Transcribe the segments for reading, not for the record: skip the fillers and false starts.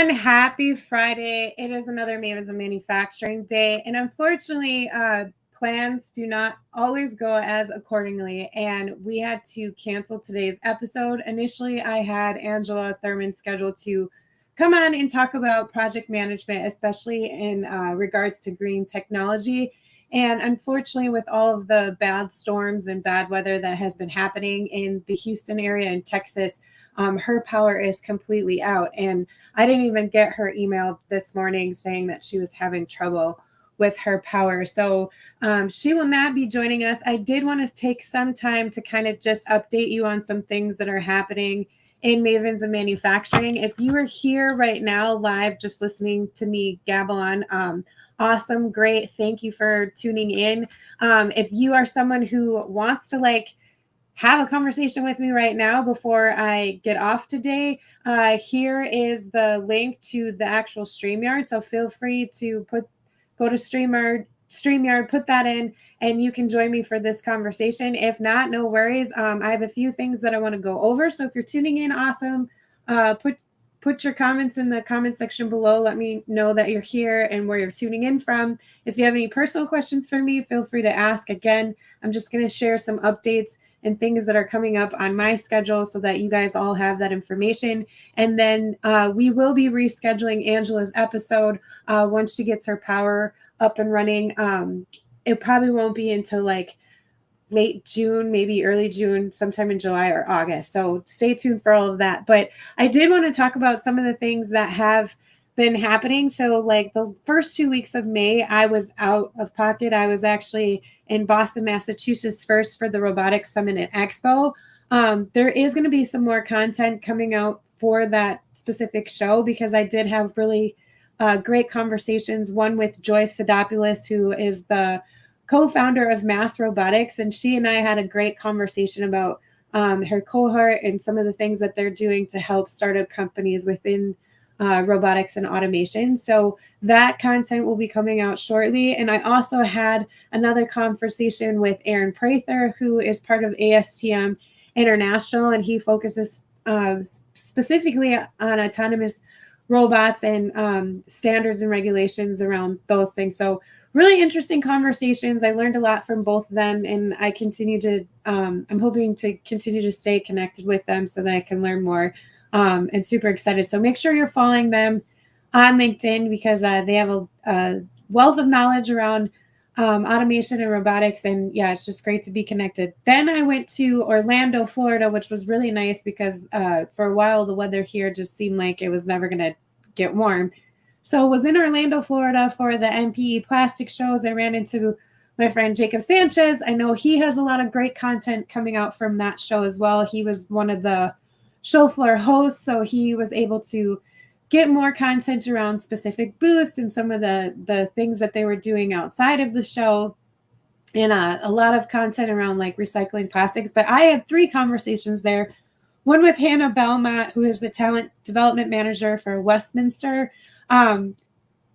everyone, happy Friday. It is another Mavens of Manufacturing day, and unfortunately, plans do not always go as accordingly, and we had to cancel today's episode. Initially, I had Angela Thurman scheduled to come on and talk about project management, especially in regards to green technology. And unfortunately, with all of the bad storms and bad weather that has been happening in the Houston area and Texas, her power is completely out. And I didn't even get her email this morning saying that she was having trouble with her power. So she will not be joining us. I did want to take some time to kind of just update you on some things that are happening in Mavens of Manufacturing. If you are here right now live, just listening to me gabble on, awesome, great. Thank you for tuning in. If you are someone who wants to have a conversation with me right now before I get off today, here is the link to the actual StreamYard. So feel free to go to StreamYard, put that in, and you can join me for this conversation. If not, no worries. I have a few things that I want to go over. So if you're tuning in, awesome. Put your comments in the comment section below. Let me know that you're here and where you're tuning in from. If you have any personal questions for me, feel free to ask. Again, I'm just going to share some updates and things that are coming up on my schedule so that you guys all have that information. And then we will be rescheduling Angela's episode once she gets her power up and running. It probably won't be until late June, maybe early June, sometime in July or August. So stay tuned for all of that. But I did want to talk about some of the things that have been happening. So the first 2 weeks of May, I was out of pocket. I was actually in Boston, Massachusetts first for the Robotics Summit and Expo. There is going to be some more content coming out for that specific show because I did have really great conversations. One with Joyce Sidopoulos, who is the co-founder of Mass Robotics, and she and I had a great conversation about her cohort and some of the things that they're doing to help startup companies within robotics and automation. So that content will be coming out shortly. And I also had another conversation with Aaron Prather, who is part of ASTM International, and he focuses specifically on autonomous robots and standards and regulations around those things. So really interesting conversations. I learned a lot from both of them, and I continue to, I'm hoping to continue to stay connected with them so that I can learn more, and super excited. So make sure you're following them on LinkedIn because they have a wealth of knowledge around automation and robotics. And yeah, it's just great to be connected. Then I went to Orlando, Florida, which was really nice because for a while, the weather here just seemed like it was never going to get warm. So I was in Orlando, Florida for the MPE plastic shows. I ran into my friend Jacob Sanchez. I know he has a lot of great content coming out from that show as well. He was one of the show floor hosts, so he was able to get more content around specific booths and some of the things that they were doing outside of the show, and a lot of content around recycling plastics. But I had 3 conversations there. One with Hannah Belmont, who is the talent development manager for Westminster.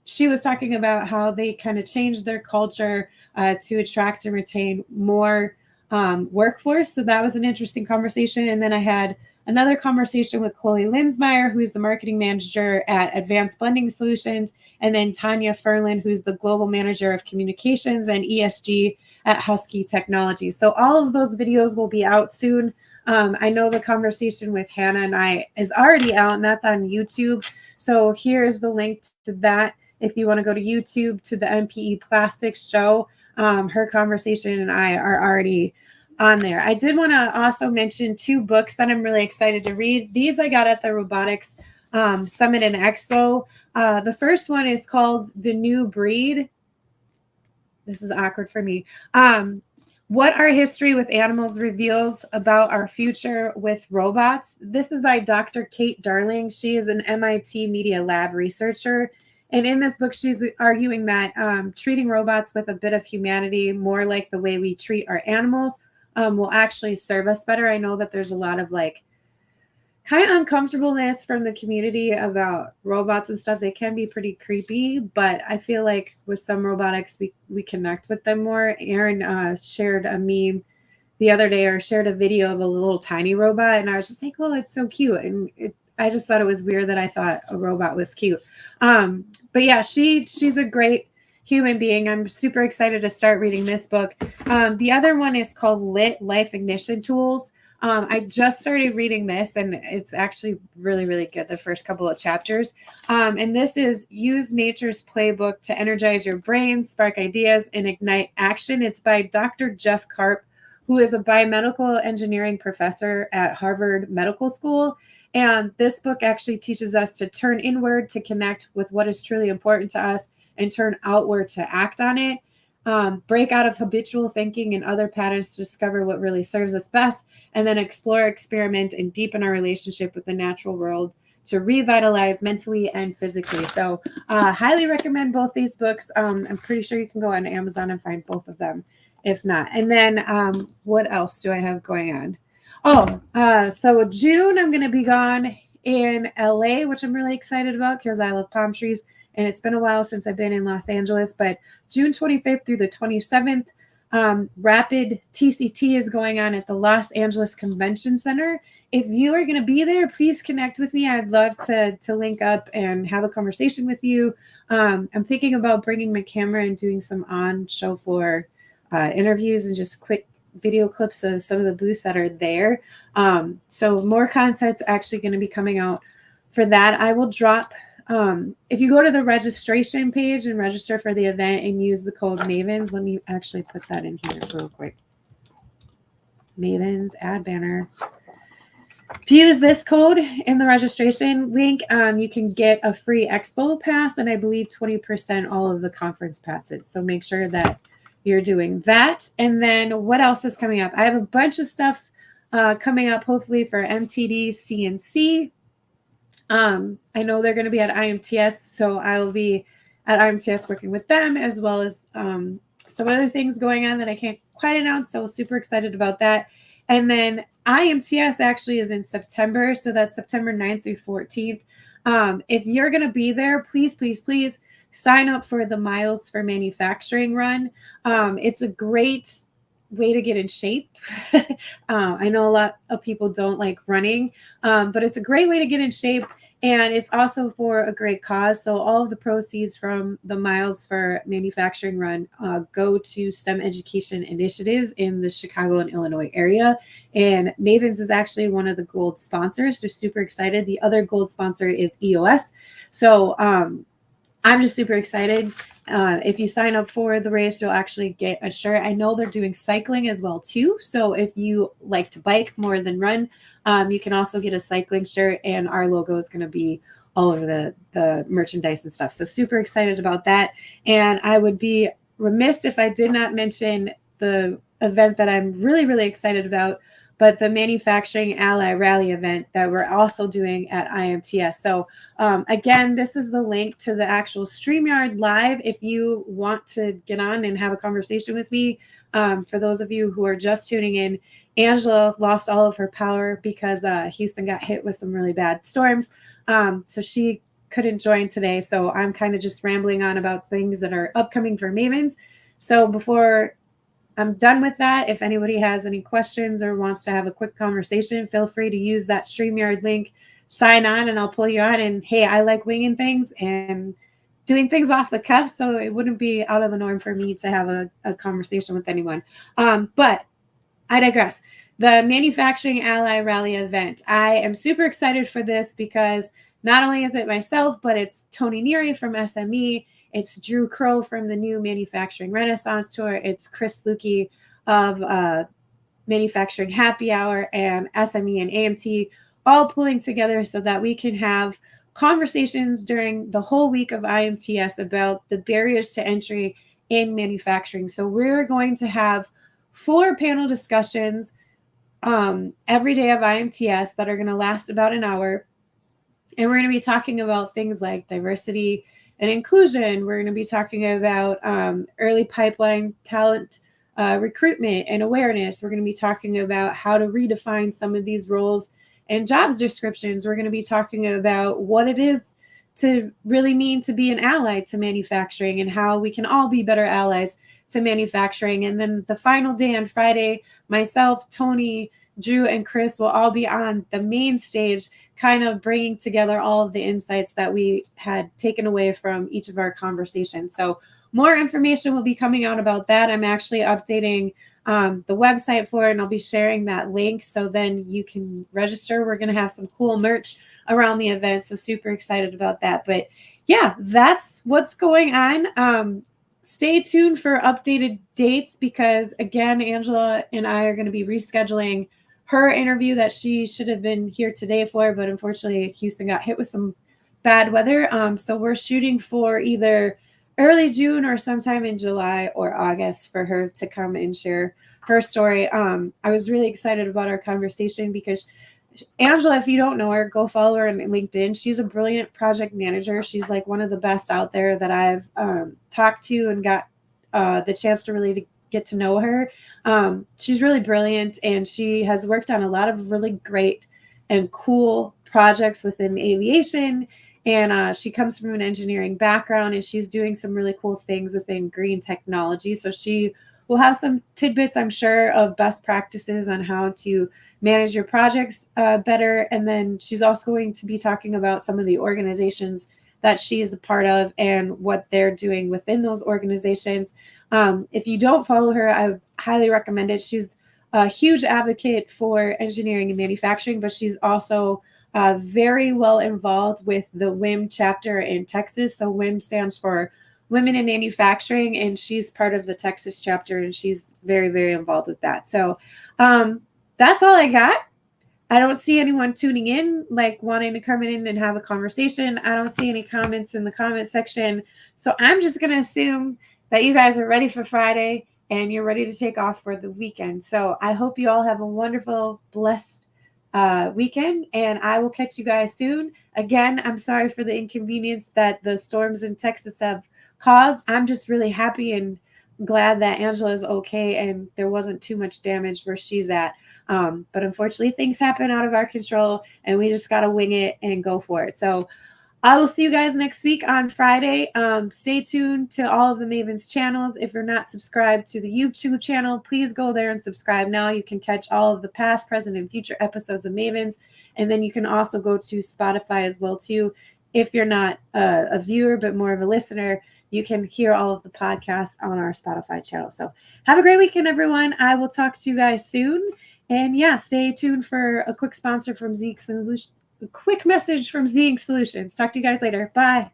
She was talking about how they kind of changed their culture to attract and retain more workforce. So that was an interesting conversation. And then I had another conversation with Chloe Linsmeyer, who is the marketing manager at Advanced Blending Solutions, and then Tanya Ferlin, who's the global manager of communications and ESG at Husky Technologies. So all of those videos will be out soon. I know the conversation with Hannah and I is already out, and that's on YouTube. So here's the link to that. If you want to go to YouTube to the MPE Plastics Show, her conversation and I are already on there. I did want to also mention 2 books that I'm really excited to read. These I got at the Robotics Summit and Expo. The first one is called The New Breed. This is awkward for me. What Our History with Animals Reveals About Our Future with Robots. This is by Dr. Kate Darling. She is an MIT Media Lab researcher. And in this book, she's arguing that treating robots with a bit of humanity, more like the way we treat our animals, will actually serve us better. I know that there's a lot of kind of uncomfortableness from the community about robots and stuff. They can be pretty creepy, but I feel like with some robotics, we connect with them more. Aaron shared a meme the other day, or shared a video of a little tiny robot, and I was just like, oh, it's so cute. And I just thought it was weird that I thought a robot was cute. But yeah, she's a great human being. I'm super excited to start reading this book. The other one is called Lit Life Ignition Tools. I just started reading this, and it's actually really, really good, the first couple of chapters. And this is Use Nature's Playbook to Energize Your Brain, Spark Ideas, and Ignite Action. It's by Dr. Jeff Karp, who is a biomedical engineering professor at Harvard Medical School. And this book actually teaches us to turn inward to connect with what is truly important to us and turn outward to act on it. Break out of habitual thinking and other patterns to discover what really serves us best, and then explore, experiment, and deepen our relationship with the natural world to revitalize mentally and physically. So highly recommend both these books. I'm pretty sure you can go on Amazon and find both of them, if not. And then what else do I have going on? So June, I'm going to be gone in LA, which I'm really excited about because I love palm trees. And it's been a while since I've been in Los Angeles, but June 25th through the 27th, Rapid TCT is going on at the Los Angeles Convention Center. If you are going to be there, please connect with me. I'd love to link up and have a conversation with you. I'm thinking about bringing my camera and doing some on show floor interviews and just quick video clips of some of the booths that are there. So more content's actually going to be coming out for that. I will drop if you go to the registration page and register for the event and use the code Mavens, let me actually put that in here real quick. Mavens, add banner. If you use this code in the registration link, you can get a free expo pass and I believe 20% all of the conference passes. So make sure that you're doing that. And then what else is coming up? I have a bunch of stuff coming up, hopefully for MTD, CNC. I know they're going to be at IMTS, so I will be at IMTS working with them, as well as some other things going on that I can't quite announce. So super excited about that. And then IMTS actually is in September, so that's September 9th through 14th. If you're going to be there, please, please, please sign up for the Miles for Manufacturing run. It's a great way to get in shape. I know a lot of people don't like running, but it's a great way to get in shape. And it's also for a great cause. So all of the proceeds from the Miles for Manufacturing run go to STEM education initiatives in the Chicago and Illinois area. And Mavens is actually one of the gold sponsors. They're super excited. The other gold sponsor is EOS. So I'm just super excited. If you sign up for the race, you'll actually get a shirt. I know they're doing cycling as well too. So if you like to bike more than run, you can also get a cycling shirt, and our logo is going to be all over the merchandise and stuff. So super excited about that. And I would be remiss if I did not mention the event that I'm really, really excited about, but the Manufacturing Ally Rally event that we're also doing at IMTS. So again, this is the link to the actual StreamYard Live if you want to get on and have a conversation with me. For those of you who are just tuning in, Angela lost all of her power because Houston got hit with some really bad storms. So she couldn't join today. So I'm kind of just rambling on about things that are upcoming for Mavens. So before I'm done with that, if anybody has any questions or wants to have a quick conversation, feel free to use that StreamYard link, sign on, and I'll pull you on. And hey, I like winging things and doing things off the cuff, so it wouldn't be out of the norm for me to have a conversation with anyone. But I digress. The Manufacturing Ally Rally event. I am super excited for this because not only is it myself, but it's Tony Neary from SME. It's Drew Crow from the new Manufacturing Renaissance Tour. It's Chris Lukey of Manufacturing Happy Hour and SME and AMT all pulling together so that we can have conversations during the whole week of IMTS about the barriers to entry in manufacturing. So we're going to have 4 panel discussions every day of IMTS that are going to last about an hour. And we're going to be talking about things like diversity and inclusion. We're going to be talking about early pipeline talent recruitment and awareness. We're going to be talking about how to redefine some of these roles and jobs descriptions. We're going to be talking about what it is to really mean to be an ally to manufacturing and how we can all be better allies to manufacturing. And then the final day on Friday, myself, Tony, Drew, and Chris will all be on the main stage, kind of bringing together all of the insights that we had taken away from each of our conversations. So more information will be coming out about that. I'm actually updating the website for it, and I'll be sharing that link so then you can register. We're going to have some cool merch around the event, so super excited about that. But yeah, that's what's going on. Stay tuned for updated dates because, again, Angela and I are going to be rescheduling her interview that she should have been here today for, but unfortunately Houston got hit with some bad weather. So we're shooting for either early June or sometime in July or August for her to come and share her story. I was really excited about our conversation because Angela, if you don't know her, go follow her on LinkedIn. She's a brilliant project manager. She's like one of the best out there that I've talked to and got the chance to really get to know her. She's really brilliant, and she has worked on a lot of really great and cool projects within aviation. And she comes from an engineering background, and she's doing some really cool things within green technology. So she will have some tidbits, I'm sure, of best practices on how to manage your projects better. And then she's also going to be talking about some of the organizations that she is a part of and what they're doing within those organizations. If you don't follow her, I would highly recommend it. She's a huge advocate for engineering and manufacturing, but she's also very well involved with the WIM chapter in Texas. So WIM stands for Women in Manufacturing, and she's part of the Texas chapter, and she's very, very involved with that. So that's all I got. I don't see anyone tuning in, like wanting to come in and have a conversation. I don't see any comments in the comment section. So I'm just going to assume that you guys are ready for Friday and you're ready to take off for the weekend. So I hope you all have a wonderful, blessed weekend, and I will catch you guys soon. Again, I'm sorry for the inconvenience that the storms in Texas have caused. I'm just really happy and glad that Angela is okay and there wasn't too much damage where she's at. But unfortunately, things happen out of our control, and we just got to wing it and go for it. So I will see you guys next week on Friday. Stay tuned to all of the Mavens channels. If you're not subscribed to the YouTube channel, please go there and subscribe now. You can catch all of the past, present, and future episodes of Mavens. And then you can also go to Spotify as well, too. If you're not a viewer, but more of a listener, you can hear all of the podcasts on our Spotify channel. So have a great weekend, everyone. I will talk to you guys soon. And yeah, stay tuned for a quick sponsor from Zeke Solutions. A quick message from Z Solutions. Talk to you guys later. Bye.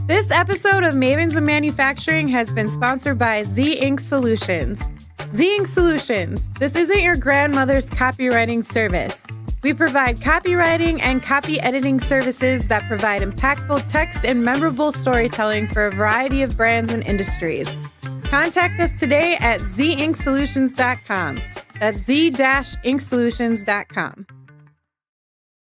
This episode of Mavens of Manufacturing has been sponsored by Z Solutions. Z Solutions. This isn't your grandmother's copywriting service. We provide copywriting and copy editing services that provide impactful text and memorable storytelling for a variety of brands and industries. Contact us today at zincSolutions.com. That's z-inksolutions.com.